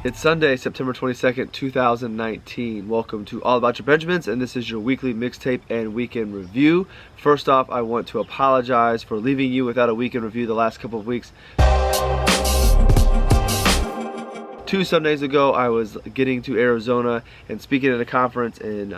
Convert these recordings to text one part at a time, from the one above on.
It's Sunday, September 22nd, 2019. Welcome to All About Your Benjamins, and this is your weekly mixtape and weekend review. First off, I want to apologize for leaving you without a weekend review the last couple of weeks. 2 Sundays ago, I was getting to Arizona and speaking at a conference in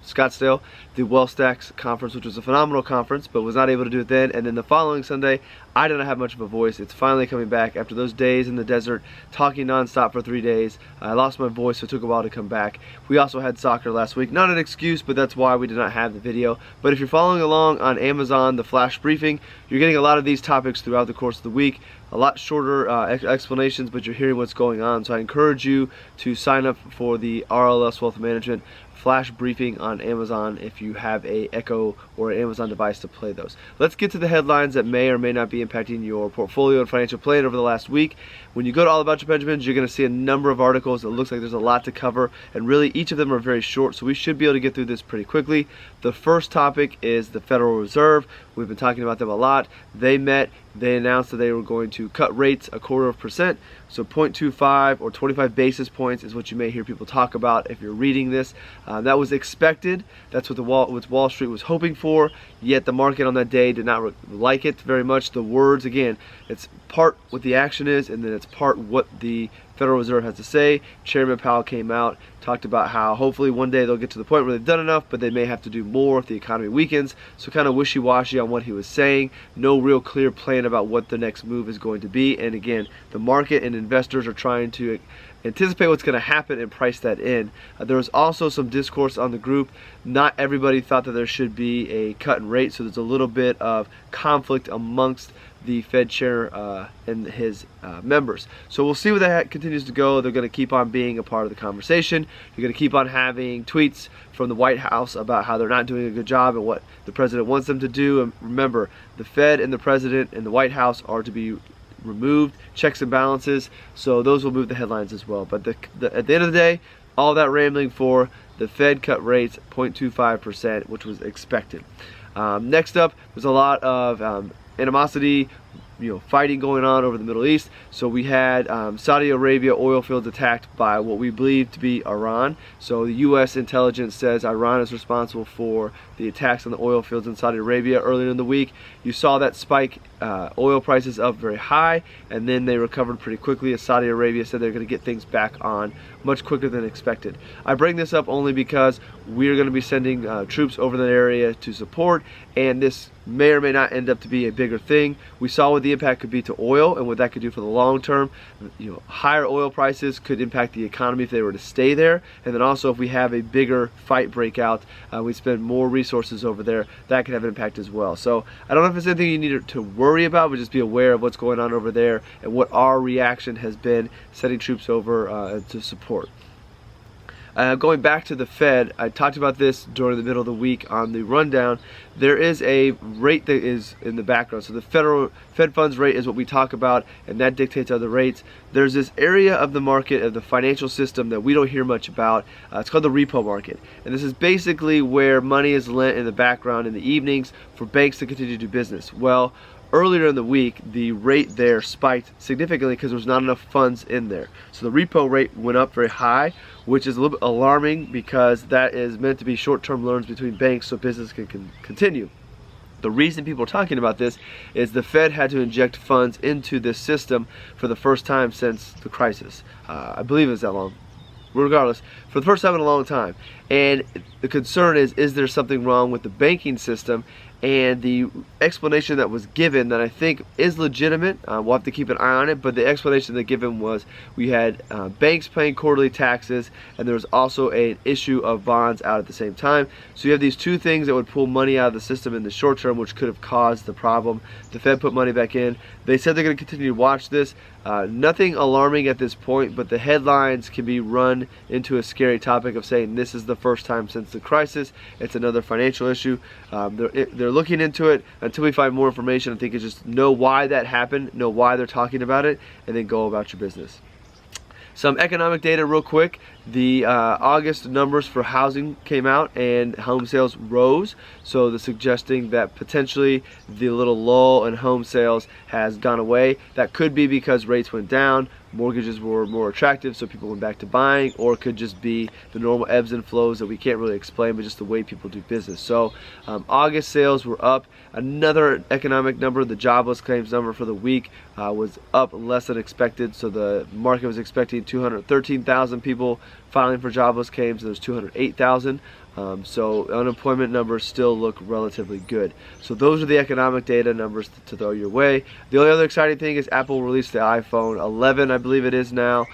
Scottsdale, the WellStacks conference, which was a phenomenal conference, but was not able to do it then. And then the following Sunday, I didn't have much of a voice. It's finally coming back after those days in the desert, talking nonstop for 3 days. I lost my voice, so it took a while to come back. We also had soccer last week. Not an excuse, but that's why we did not have the video. But if you're following along on Amazon, the flash briefing, you're getting a lot of these topics throughout the course of the week. A lot shorter explanations, but you're hearing what's going on. So I encourage you to sign up for the RLS Wealth Management flash briefing on Amazon if you have a Echo or an Amazon device to play those. Let's get to the headlines that may or may not be impacting your portfolio and financial plan over the last week. When you go to All About Your Benjamins, you're going to see a number of articles. It looks like there's a lot to cover, and really each of them are very short, so we should be able to get through this pretty quickly. The first topic is the Federal Reserve. We've been talking about them a lot. They met. They announced that they were going to cut rates 0.25%, so 0.25 or 25 basis points is what you may hear people talk about if you're reading this. That was expected. That's what Wall Street was hoping for, yet the market on that day did not like it very much. The words, again, it's part what the action is, and then it's part what the Federal Reserve has to say. Chairman Powell came out, talked about how hopefully one day they'll get to the point where they've done enough, but they may have to do more if the economy weakens. So kind of wishy-washy on what he was saying. No real clear plan about what the next move is going to be. And again, the market and investors are trying to anticipate what's going to happen and price that in. There was also some discourse on the group. Not everybody thought that there should be a cut in rate, so there's a little bit of conflict amongst the Fed chair and his members. So we'll see where that continues to go. They're going to keep on being a part of the conversation. You're going to keep on having tweets from the White House about how they're not doing a good job and what the president wants them to do. And remember, the Fed and the president and the White House are to be removed, checks and balances, so those will move the headlines as well. But at the end of the day, all that rambling for the Fed cut rates 0.25%, which was expected. Next up, there's a lot of animosity, fighting going on over the Middle East. So we had Saudi Arabia oil fields attacked by what we believe to be Iran. So the U.S. intelligence says Iran is responsible for the attacks on the oil fields in Saudi Arabia earlier in the week. You saw that spike, oil prices up very high, and then they recovered pretty quickly as Saudi Arabia said they're going to get things back on much quicker than expected. I bring this up only because we're going to be sending troops over that area to support, and this may or may not end up to be a bigger thing. We saw what the impact could be to oil and what that could do for the long term. Higher oil prices could impact the economy if they were to stay there, and then also if we have a bigger fight breakout, we spend more resources over there, that could have an impact as well. So I don't know if it's anything you need to worry about, but just be aware of what's going on over there and what our reaction has been sending troops over to support. Going back to the Fed, I talked about this during the middle of the week on the rundown. There is a rate that is in the background. So the Fed funds rate is what we talk about, and that dictates other rates. There's this area of the market, of the financial system, that we don't hear much about. It's called the repo market. And this is basically where money is lent in the background in the evenings for banks to continue to do business. Well, earlier in the week, the rate there spiked significantly because there was not enough funds in there. So the repo rate went up very high, which is a little bit alarming because that is meant to be short-term loans between banks so business can continue. The reason people are talking about this is the Fed had to inject funds into this system for the first time since the crisis. I believe it was that long. Regardless, for the first time in a long time. And the concern is there something wrong with the banking system? And the explanation that was given, that I think is legitimate, we'll have to keep an eye on it, but the explanation that given was we had banks paying quarterly taxes, and there was also an issue of bonds out at the same time. So you have these two things that would pull money out of the system in the short term, which could have caused the problem. The Fed put money back in. They said they're going to continue to watch this. Nothing alarming at this point, but the headlines can be run into a scary topic of saying this is the first time since the crisis. It's another financial issue. They're looking into it. Until we find more information, I think it's just know why that happened, know why they're talking about it, and then go about your business. Some economic data real quick. The August numbers for housing came out and home sales rose. So they're suggesting that potentially the little lull in home sales has gone away. That could be because rates went down. mortgages were more attractive, so people went back to buying, or it could just be the normal ebbs and flows that we can't really explain, but just the way people do business. So August sales were up. Another economic number, the jobless claims number for the week was up less than expected. So the market was expecting 213,000 people filing for jobless claims, and there's 208,000. So unemployment numbers still look relatively good. So those are the economic data numbers to throw your way. The only other exciting thing is Apple released the iPhone 11, I believe it is now.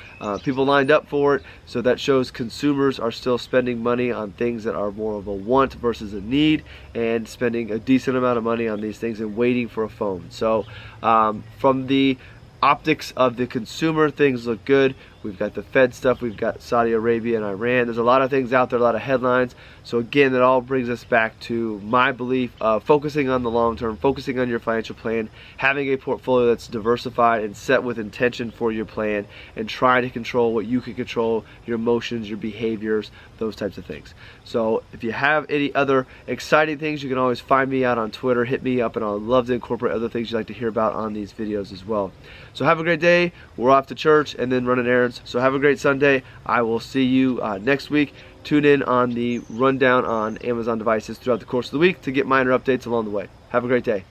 People lined up for it, so that shows consumers are still spending money on things that are more of a want versus a need, and spending a decent amount of money on these things and waiting for a phone. So from the optics of the consumer, things look good. We've got the Fed stuff, we've got Saudi Arabia and Iran. There's a lot of things out there, a lot of headlines. So again, it all brings us back to my belief of focusing on the long term, focusing on your financial plan, having a portfolio that's diversified and set with intention for your plan, and trying to control what you can control, your emotions, your behaviors, those types of things. So if you have any other exciting things, you can always find me out on Twitter, hit me up, and I'd love to incorporate other things you'd like to hear about on these videos as well. So have a great day. We're off to church and then running errands. So have a great Sunday. I will see you next week. Tune in on the rundown on Amazon devices throughout the course of the week to get minor updates along the way. Have a great day.